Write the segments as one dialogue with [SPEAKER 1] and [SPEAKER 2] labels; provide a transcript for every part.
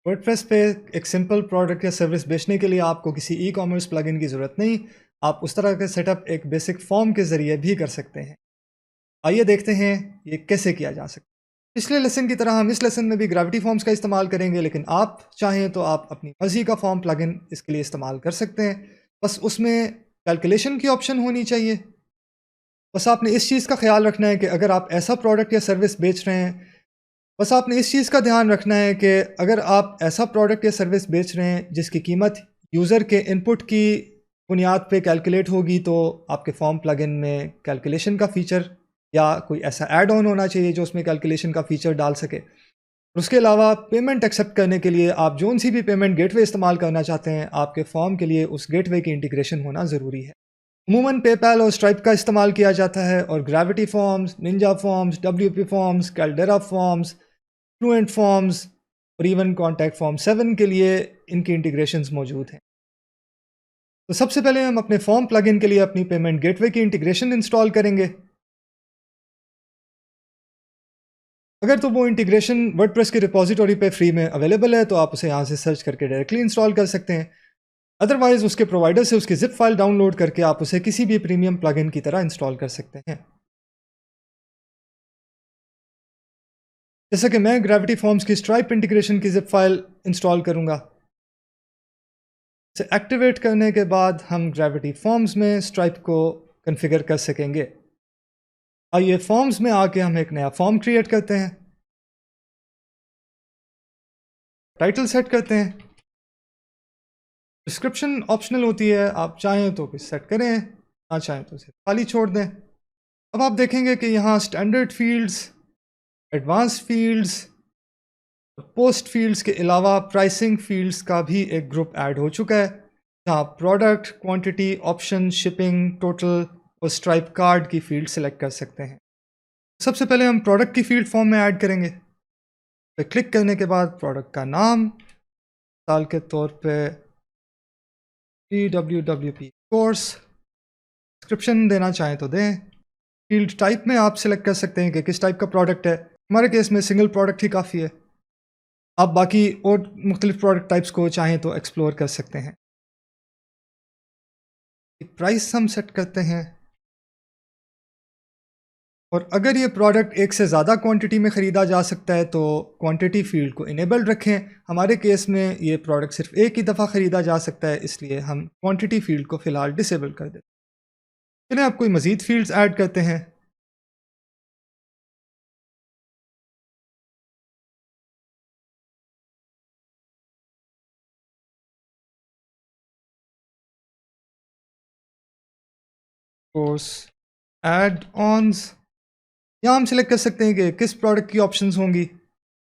[SPEAKER 1] WordPress पे एक simple product या सर्विस बेचने के लिए आपको किसी ई कॉमर्स प्लगइन की ज़रूरत नहीं। आप उस तरह का सेटअप एक बेसिक फॉर्म के ज़रिए भी कर सकते हैं। आइए देखते हैं ये कैसे किया जा सकता है। पिछले लेसन की तरह हम इस लेसन में भी ग्रेविटी फॉर्म्स का इस्तेमाल करेंगे, लेकिन आप चाहें तो आप अपनी मर्ज़ी का फॉर्म प्लगइन इसके लिए इस्तेमाल कर सकते हैं। बस उसमें कैलकुलेशन की ऑप्शन होनी चाहिए। बस आपने इस चीज़ का ख्याल रखना है कि अगर आप ऐसा प्रोडक्ट या सर्विस बेच रहे हैं, बस आपने इस चीज़ का ध्यान रखना है कि अगर आप ऐसा प्रोडक्ट या सर्विस बेच रहे हैं जिसकी कीमत यूज़र के इनपुट की बुनियाद पे कैलकुलेट होगी, तो आपके फॉर्म प्लगइन में कैलकुलेशन का फ़ीचर या कोई ऐसा ऐड ऑन होना चाहिए जो उसमें कैलकुलेशन का फ़ीचर डाल सके। उसके अलावा पेमेंट एक्सेप्ट करने के लिए आप जोन सी भी पेमेंट गेटवे इस्तेमाल करना चाहते हैं, आपके फॉर्म के लिए उस गेटवे की इंटीग्रेशन होना ज़रूरी है। अमूमन पेपैल और स्ट्राइप का इस्तेमाल किया जाता है, और gravity forms, Ninja forms, WP forms, caldera forms, fluent forms और इवन कॉन्टैक्ट फॉर्म 7 के लिए इनकी इंटीग्रेशंस मौजूद हैं। तो सबसे पहले हम अपने फॉर्म प्लगइन के लिए अपनी पेमेंट गेटवे की इंटीग्रेशन इंस्टॉल करेंगे। अगर तो वो इंटीग्रेशन वर्डप्रेस की रिपॉजिटरी पे फ्री में अवेलेबल है, तो आप उसे यहाँ से सर्च करके डायरेक्टली इंस्टॉल कर सकते हैं। अदरवाइज उसके प्रोवाइडर से उसकी जिप फाइल डाउनलोड करके आप उसे किसी भी प्रीमियम प्लगइन की तरह इंस्टॉल कर सकते हैं। जैसे कि मैं ग्रेविटी फॉर्म्स की स्ट्राइप इंटीग्रेशन की जिप फाइल इंस्टॉल करूंगा। इसे एक्टिवेट करने के बाद हम ग्रेविटी फॉर्म्स में स्ट्राइप को कॉन्फ़िगर कर सकेंगे। आइए फॉर्म्स में आके हम एक नया फॉर्म क्रिएट करते हैं, टाइटल सेट करते हैं। डिस्क्रिप्शन ऑप्शनल होती है, आप चाहें तो कुछ सेट करें, ना चाहें तो उसे खाली छोड़ दें। अब आप देखेंगे कि यहाँ standard fields, advance fields, post fields के अलावा प्राइसिंग फील्ड्स का भी एक ग्रुप ऐड हो चुका है, जहाँ product, quantity, option, shipping, total और स्ट्राइप कार्ड की फील्ड सेलेक्ट कर सकते हैं। सबसे पहले हम प्रोडक्ट की फील्ड फॉर्म में ऐड करेंगे। पे क्लिक करने के बाद प्रोडक्ट का नाम, साल के तौर पे DWWP कोर्स, डिस्क्रिप्शन देना चाहें तो दें। फील्ड टाइप में आप सिलेक्ट कर सकते हैं कि किस टाइप का प्रोडक्ट है। हमारे केस में सिंगल प्रोडक्ट ही काफ़ी है। आप बाकी और मुख्तलिफ प्रोडक्ट टाइप्स को चाहें तो एक्सप्लोर कर सकते हैं। प्राइस हम सेट करते हैं, और अगर ये प्रोडक्ट एक से ज़्यादा क्वांटिटी में ख़रीदा जा सकता है तो क्वांटिटी फील्ड को इनेबल्ड रखें। हमारे केस में ये प्रोडक्ट सिर्फ एक ही दफ़ा ख़रीदा जा सकता है, इसलिए हम क्वांटिटी फील्ड को फ़िलहाल डिसेबल कर देते हैं। चलिए आप कोई मज़ीद फील्ड्स ऐड करते हैं। कोर्स ऐड ऑन्स, यहाँ हम सिलेक्ट कर सकते हैं कि किस प्रोडक्ट की ऑप्शंस होंगी,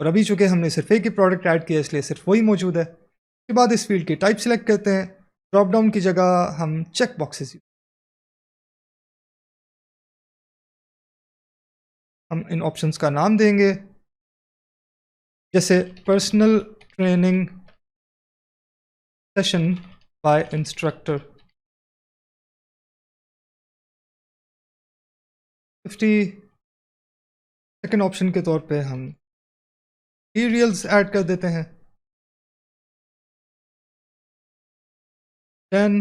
[SPEAKER 1] और अभी चूँकि हमने सिर्फ एक ही प्रोडक्ट ऐड किया इसलिए सिर्फ वही मौजूद है। उसके बाद इस फील्ड की टाइप सिलेक्ट करते हैं। ड्रॉप डाउन की जगह हम चेक बॉक्सेस, हम इन ऑप्शंस का नाम देंगे, जैसे personal training session by instructor 50। Second option के तौर पे हम मटीरियल्स ऐड कर देते हैं 10।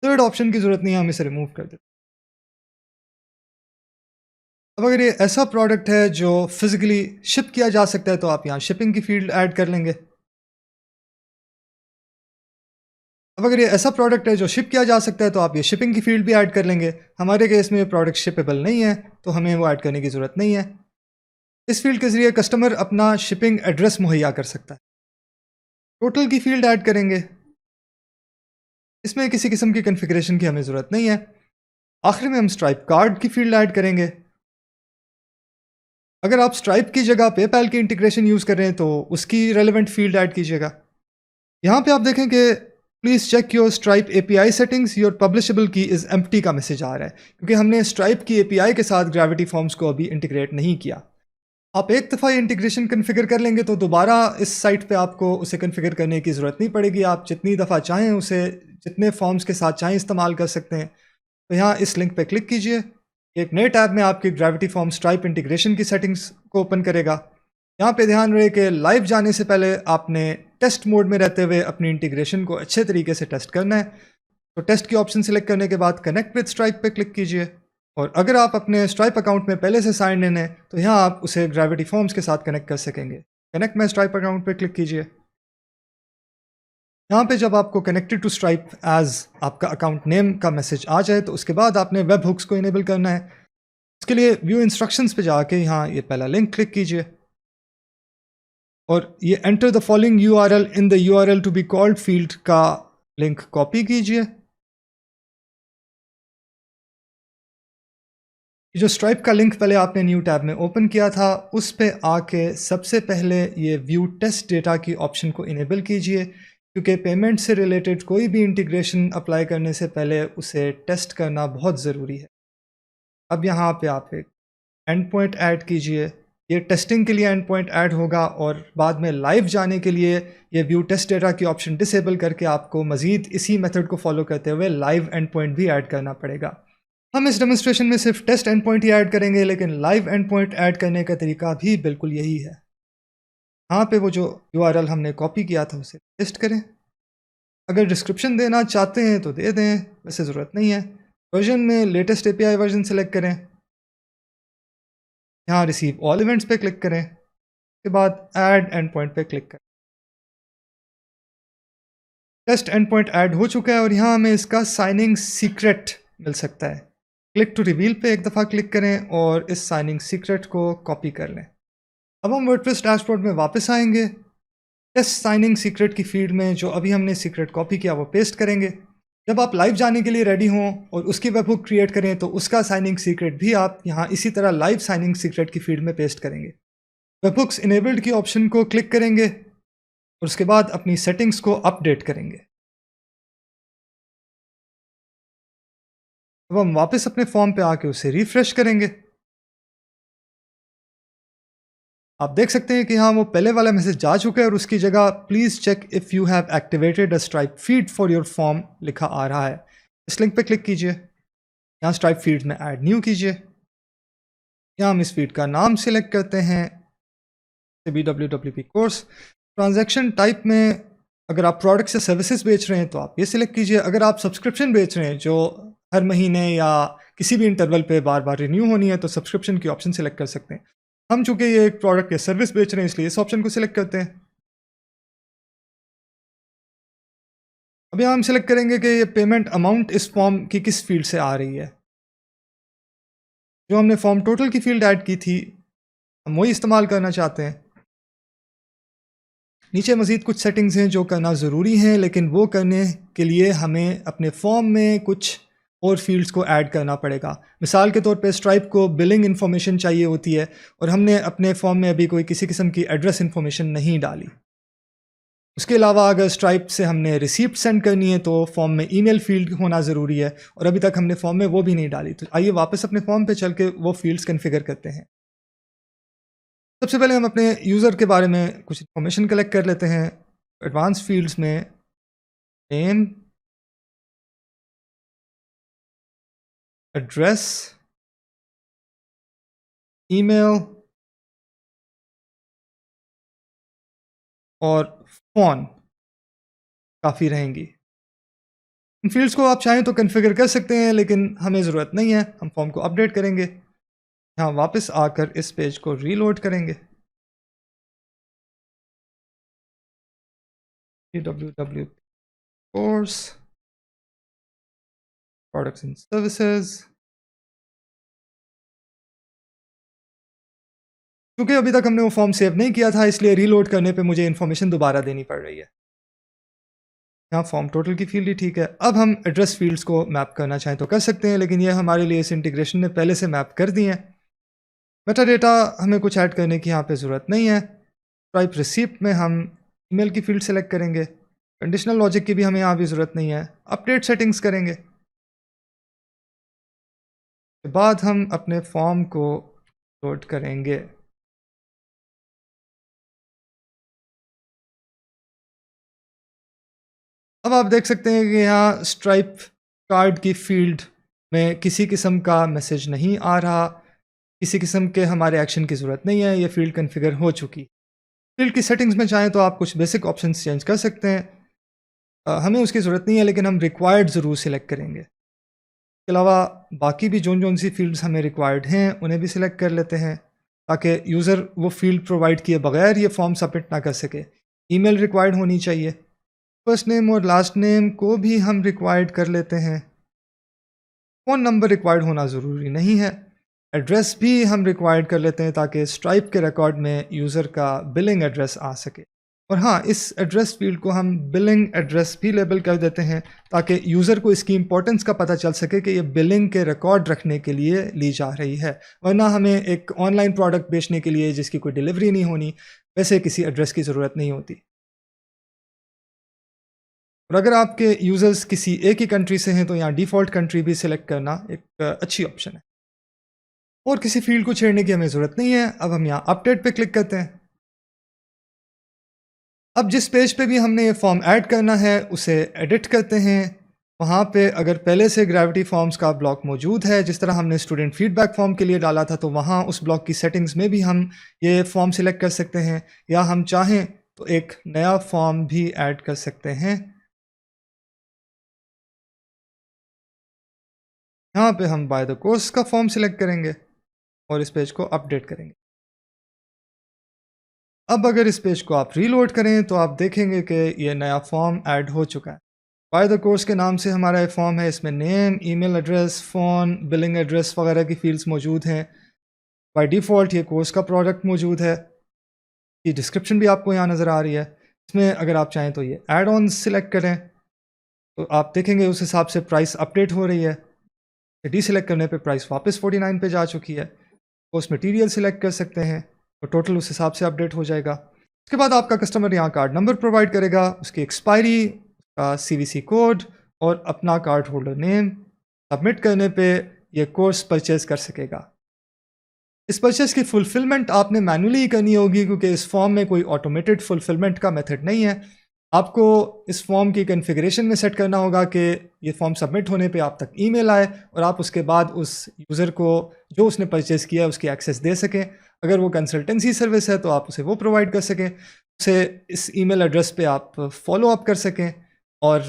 [SPEAKER 1] थर्ड ऑप्शन की ज़रूरत नहीं है, हम इसे रिमूव कर देते हैं। अब अगर ये ऐसा प्रोडक्ट है जो फिजिकली शिप किया जा सकता है, तो आप यहाँ शिपिंग की फील्ड ऐड कर लेंगे। अब अगर ये ऐसा प्रोडक्ट है जो शिप किया जा सकता है, तो आप ये शिपिंग की फील्ड भी ऐड कर लेंगे। हमारे केस में प्रोडक्ट शिपेबल नहीं है, तो हमें वो ऐड करने की ज़रूरत नहीं है। इस फील्ड के ज़रिए कस्टमर अपना शिपिंग एड्रेस मुहैया कर सकता है। टोटल की फील्ड ऐड करेंगे, इसमें किसी किस्म की कॉन्फ़िगरेशन की हमें ज़रूरत नहीं है। आखिर में हम स्ट्राइप कार्ड की फील्ड ऐड करेंगे। अगर आप स्ट्राइप की जगह पेपैल की इंटीग्रेशन यूज़ कर रहे हैं, तो उसकी रेलेवेंट फील्ड ऐड कीजिएगा। यहाँ पे आप देखें कि please check your Stripe API settings, your publishable key is empty का मैसेज आ रहा है, क्योंकि हमने स्ट्राइप की API के साथ ग्रेविटी फॉर्म्स को अभी इंटीग्रेट नहीं किया। आप एक दफ़ा ये इंटीग्रेशन कन्फिगर कर लेंगे तो दोबारा इस साइट पे आपको उसे कन्फिगर करने की ज़रूरत नहीं पड़ेगी। आप जितनी दफ़ा चाहें उसे जितने फॉर्म्स के साथ चाहें इस्तेमाल कर सकते हैं। तो यहाँ इस लिंक पे क्लिक कीजिए, एक नए टैब में आपकी ग्रेविटी फॉर्म स्ट्राइप इंटीग्रेशन की सेटिंग्स को ओपन करेगा। यहाँ पे ध्यान रहे कि लाइव जाने से पहले आपने टेस्ट मोड में रहते हुए अपनी इंटीग्रेशन को अच्छे तरीके से टेस्ट करना है। तो टेस्ट की ऑप्शन सेलेक्ट करने के बाद कनेक्ट विद स्ट्राइप पे क्लिक कीजिए, और अगर आप अपने स्ट्राइप अकाउंट में पहले से साइन इन है तो यहाँ आप उसे ग्रेविटी फॉर्म्स के साथ कनेक्ट कर सकेंगे। कनेक्ट माय स्ट्राइप अकाउंट पे क्लिक कीजिए। यहाँ पे जब आपको कनेक्टेड टू स्ट्राइप एज आपका अकाउंट नेम का मैसेज आ जाए तो उसके बाद आपने वेब हुक्स को इनेबल करना है। उसके लिए व्यू इंस्ट्रक्शंस पे जाके यहाँ ये पहला लिंक क्लिक कीजिए, और ये enter the following URL in the URL to be called field का लिंक कॉपी कीजिए। जो स्ट्राइप का लिंक पहले आपने न्यू टैब में ओपन किया था उस पे आके सबसे पहले ये व्यू टेस्ट डेटा की ऑप्शन को इनेबल कीजिए, क्योंकि पेमेंट से रिलेटेड कोई भी इंटीग्रेशन अप्लाई करने से पहले उसे टेस्ट करना बहुत ज़रूरी है। अब यहाँ पे आप एक एंड पॉइंट ऐड कीजिए। ये टेस्टिंग के लिए एंड पॉइंट ऐड होगा, और बाद में लाइव जाने के लिए ये व्यू टेस्ट डेटा की ऑप्शन डिसेबल करके आपको मज़ीद इसी मेथड को फॉलो करते हुए लाइव एंड पॉइंट भी ऐड करना पड़ेगा। हम इस डेमोन्स्ट्रेशन में सिर्फ टेस्ट एंड पॉइंट ही ऐड करेंगे, लेकिन लाइव एंड पॉइंट ऐड करने का तरीका भी बिल्कुल यही है। यहाँ पे वो जो यूआरएल हमने कॉपी किया था उसे पेस्ट करें। अगर डिस्क्रिप्शन देना चाहते हैं तो दे दें, वैसे ज़रूरत नहीं है। वर्जन में लेटेस्ट एपीआई वर्जन सेलेक्ट करें। यहाँ रिसीव ऑल इवेंट्स पे क्लिक करें। उसके बाद ऐड एंड पॉइंट पे क्लिक करें। टेस्ट एंड पॉइंट ऐड हो चुका है, और यहाँ हमें इसका साइनिंग सीक्रेट मिल सकता है। क्लिक टू रिवील पे एक दफ़ा क्लिक करें और इस साइनिंग सीक्रेट को कॉपी कर लें। अब हम वर्डप्रेस डैशबोर्ड में वापस आएंगे। टेस्ट साइनिंग सीक्रेट की फील्ड में जो अभी हमने सीक्रेट कॉपी किया वो पेस्ट करेंगे। जब आप लाइव जाने के लिए रेडी हों और उसकी वेबहुक क्रिएट करें तो उसका साइनिंग सीक्रेट भी आप यहाँ इसी तरह लाइव साइनिंग सीक्रेट की फील्ड में पेस्ट करेंगे। वेबहुक्स इनेबल्ड की ऑप्शन को क्लिक करेंगे और उसके बाद अपनी सेटिंग्स को अपडेट करेंगे। अब हम वापस अपने फॉर्म पे आके उसे रिफ्रेश करेंगे। आप देख सकते हैं कि हाँ वो पहले वाला मैसेज जा चुका है, और उसकी जगह please check if you have activated a Stripe feed for your form लिखा आ रहा है। इस लिंक पे क्लिक कीजिए। यहाँ स्ट्राइप फीड में ऐड न्यू कीजिए। यहाँ हम इस फीड का नाम सिलेक्ट करते हैं BWWP कोर्स। ट्रांजैक्शन टाइप में अगर आप प्रोडक्ट्स या सर्विसेज बेच रहे हैं तो आप ये सिलेक्ट कीजिए। अगर आप सब्सक्रिप्शन बेच रहे हैं जो हर महीने या किसी भी इंटरवल पे बार बार रिन्यू होनी है तो सब्सक्रिप्शन की ऑप्शन सिलेक्ट कर सकते हैं। हम चूंकि ये एक प्रोडक्ट या सर्विस बेच रहे हैं इसलिए इस ऑप्शन को सिलेक्ट करते हैं। अब यहाँ हम सिलेक्ट करेंगे कि ये पेमेंट अमाउंट इस फॉर्म की किस फील्ड से आ रही है। जो हमने फॉर्म टोटल की फील्ड ऐड की थी हम वही इस्तेमाल करना चाहते हैं। नीचे मज़ीद कुछ सेटिंग्स हैं जो करना ज़रूरी हैं, लेकिन वो करने के लिए हमें अपने फॉर्म में कुछ और फील्ड्स को ऐड करना पड़ेगा। मिसाल के तौर पे स्ट्राइप को बिलिंग इन्फॉर्मेशन चाहिए होती है, और हमने अपने फॉर्म में अभी कोई किसी किस्म की एड्रेस इन्फॉर्मेशन नहीं डाली। उसके अलावा अगर स्ट्राइप से हमने रिसीप्ट सेंड करनी है तो फॉर्म में ईमेल फील्ड होना ज़रूरी है, और अभी तक हमने फॉर्म में वो भी नहीं डाली। तो आइए वापस अपने फॉर्म पे चल के वो फील्ड्स कन्फिगर करते हैं। सबसे पहले हम अपने यूज़र के बारे में कुछ इन्फॉर्मेशन कलेक्ट कर लेते हैं। एडवांस फील्ड्स में नेम, एड्रेस, ईमेल और फ़ोन काफ़ी रहेंगी। इन फील्ड्स को आप चाहें तो कन्फिगर कर सकते हैं, लेकिन हमें ज़रूरत नहीं है। हम फॉर्म को अपडेट करेंगे। यहाँ वापस आकर इस पेज को रीलोड करेंगे। BWW course products and services. क्योंकि अभी तक हमने वो फॉर्म सेव नहीं किया था इसलिए रीलोड करने पे मुझे इन्फॉर्मेशन दोबारा देनी पड़ रही है। यहाँ फॉर्म टोटल की फील्ड ही ठीक है। अब हम एड्रेस फील्ड्स को मैप करना चाहें तो कर सकते हैं, लेकिन ये हमारे लिए इस इंटीग्रेशन ने पहले से मैप कर दी हैं। मेटा डेटा हमें कुछ ऐड करने की यहाँ पे ज़रूरत नहीं है। स्ट्राइप रिसीप्ट में हम ईमेल की फील्ड सेलेक्ट करेंगे। कंडीशनल लॉजिक की भी हमें यहाँ भी ज़रूरत नहीं है। अपडेट सेटिंग्स करेंगे। के बाद हम अपने फॉर्म को लोड करेंगे। अब आप देख सकते हैं कि यहाँ स्ट्राइप कार्ड की फील्ड में किसी किस्म का मैसेज नहीं आ रहा। किसी किस्म के हमारे एक्शन की ज़रूरत नहीं है, ये फ़ील्ड कन्फिगर हो चुकी। फ़ील्ड की सेटिंग्स में चाहें तो आप कुछ बेसिक ऑप्शंस चेंज कर सकते हैं। हमें उसकी ज़रूरत नहीं है, लेकिन हम रिक्वायर्ड ज़रूर सिलेक्ट करेंगे। इसके अलावा बाकी भी जोन सी फ़ील्ड्स हमें रिक्वायर्ड हैं उन्हें भी सिलेक्ट कर लेते हैं, ताकि यूज़र वो फ़ील्ड प्रोवाइड किए बगैर ये फॉर्म सबमिट ना कर सके। ईमेल रिक्वायर्ड होनी चाहिए। फर्स्ट नेम और लास्ट नेम को भी हम रिक्वायर्ड कर लेते हैं। फ़ोन नंबर रिक्वायर्ड होना ज़रूरी नहीं है। एड्रेस भी हम रिक्वायर्ड कर लेते हैं, ताकि स्ट्राइप के रिकॉर्ड में यूज़र का बिलिंग एड्रेस आ सके। और हाँ, इस एड्रेस फील्ड को हम बिलिंग एड्रेस भी लेबल कर देते हैं, ताकि यूज़र को इसकी इंपॉर्टेंस का पता चल सके कि ये बिलिंग के रिकॉर्ड रखने के लिए ली जा रही है। वरना हमें एक ऑनलाइन प्रोडक्ट बेचने के लिए जिसकी कोई डिलीवरी नहीं होनी, वैसे किसी एड्रेस की ज़रूरत नहीं होती। और अगर आपके यूज़र्स किसी एक ही कंट्री से हैं, तो यहाँ डिफ़ॉल्ट कंट्री भी सिलेक्ट करना एक अच्छी ऑप्शन है। और किसी फील्ड को छेड़ने की हमें ज़रूरत नहीं है। अब हम यहाँ अपडेट पे क्लिक करते हैं। अब जिस पेज पे भी हमने ये फॉर्म ऐड करना है उसे एडिट करते हैं। वहाँ पे अगर पहले से ग्रेविटी फॉर्म्स का ब्लॉक मौजूद है, जिस तरह हमने स्टूडेंट फीडबैक फॉर्म के लिए डाला था, तो वहाँ उस ब्लॉक की सेटिंग्स में भी हम ये फॉर्म सिलेक्ट कर सकते हैं, या हम चाहें तो एक नया फॉर्म भी ऐड कर सकते हैं। यहाँ पे हम बाय द कोर्स का फॉर्म सिलेक्ट करेंगे और इस पेज को अपडेट करेंगे। अब अगर इस पेज को आप रीलोड करें तो आप देखेंगे कि ये नया फॉर्म ऐड हो चुका है। बाय द कोर्स के नाम से हमारा ये फॉर्म है। इसमें name, email address, phone, billing address वगैरह की फील्ड्स मौजूद हैं। बाय डिफ़ॉल्ट ये कोर्स का प्रोडक्ट मौजूद है। ये डिस्क्रिप्शन भी आपको यहाँ नज़र आ रही है। इसमें अगर आप चाहें तो ये ऐड ऑन सिलेक्ट करें, तो आप देखेंगे उस हिसाब से प्राइस अपडेट हो रही है। डीसिलेक्ट करने पे प्राइस वापस 49 पे जा चुकी है। कोर्स मटीरियल सिलेक्ट कर सकते हैं, तो टोटल उस हिसाब से अपडेट हो जाएगा। उसके बाद आपका कस्टमर यहाँ कार्ड नंबर प्रोवाइड करेगा, उसकी एक्सपायरी, CVC कोड और अपना कार्ड होल्डर नेम। सबमिट करने पे ये कोर्स परचेज कर सकेगा। इस परचेज की फुलफिलमेंट आपने मैन्युअली ही करनी होगी, क्योंकि इस फॉर्म में कोई ऑटोमेटेड फुलफिलमेंट का मेथड नहीं है। आपको इस फॉर्म की कॉन्फ़िगरेशन में सेट करना होगा कि ये फॉर्म सबमिट होने पे आप तक ईमेल आए और आप उसके बाद उस यूज़र को जो उसने परचेज़ किया है उसकी एक्सेस दे सकें। अगर वो कंसल्टेंसी सर्विस है तो आप उसे वो प्रोवाइड कर सकें, उसे इस ईमेल एड्रेस पे आप फॉलो अप कर सकें, और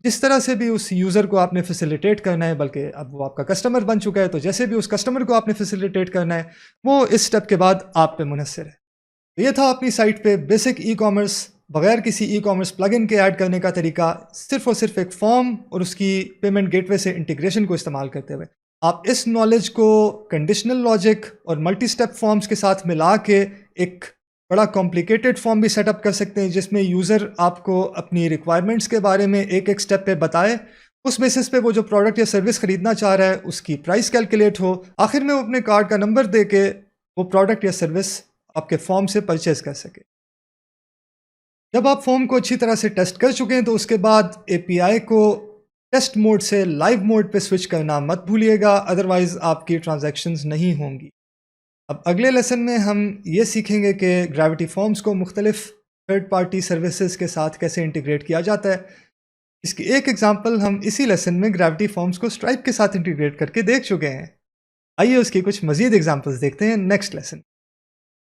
[SPEAKER 1] जिस तरह से भी उस यूज़र को आपने फैसिलिटेट करना है, बल्कि अब वो आपका कस्टमर बन चुका है, तो जैसे भी उस कस्टमर को आपने फैसिलिटेट करना है, वो इस स्टेप के बाद आप पे मुनहसर है। तो ये था अपनी साइट पे बेसिक ई कॉमर्स बगैर किसी ई कॉमर्स प्लगइन के ऐड करने का तरीका, सिर्फ और सिर्फ एक फॉर्म और उसकी पेमेंट गेटवे से इंटीग्रेशन को इस्तेमाल करते हुए। आप इस नॉलेज को कंडीशनल लॉजिक और मल्टी स्टेप फॉर्म्स के साथ मिला के एक बड़ा कॉम्प्लिकेटेड फॉर्म भी सेटअप कर सकते हैं, जिसमें यूज़र आपको अपनी रिक्वायरमेंट्स के बारे में एक एक स्टेप पे बताए। उस बेसिस पे वो जो प्रोडक्ट या सर्विस खरीदना चाह रहा है उसकी प्राइस कैलकुलेट हो, आखिर में वो अपने कार्ड का नंबर दे के वो प्रोडक्ट या सर्विस आपके फॉर्म से परचेज कर सके। जब आप फॉर्म को अच्छी तरह से टेस्ट कर चुके हैं, तो उसके बाद एपीआई को टेस्ट मोड से लाइव मोड पे स्विच करना मत भूलिएगा, अदरवाइज आपकी ट्रांजैक्शंस नहीं होंगी। अब अगले लेसन में हम ये सीखेंगे कि ग्रेविटी फॉर्म्स को मुख्तलिफ थर्ड पार्टी सर्विसेज के साथ कैसे इंटीग्रेट किया जाता है। इसकी एक एग्जांपल हम इसी लेसन में ग्रेविटी फॉर्म्स को स्ट्राइप के साथ इंटीग्रेट करके देख चुके हैं। आइए उसकी कुछ मज़ीद एग्जांपल्स देखते हैं नेक्स्ट लेसन।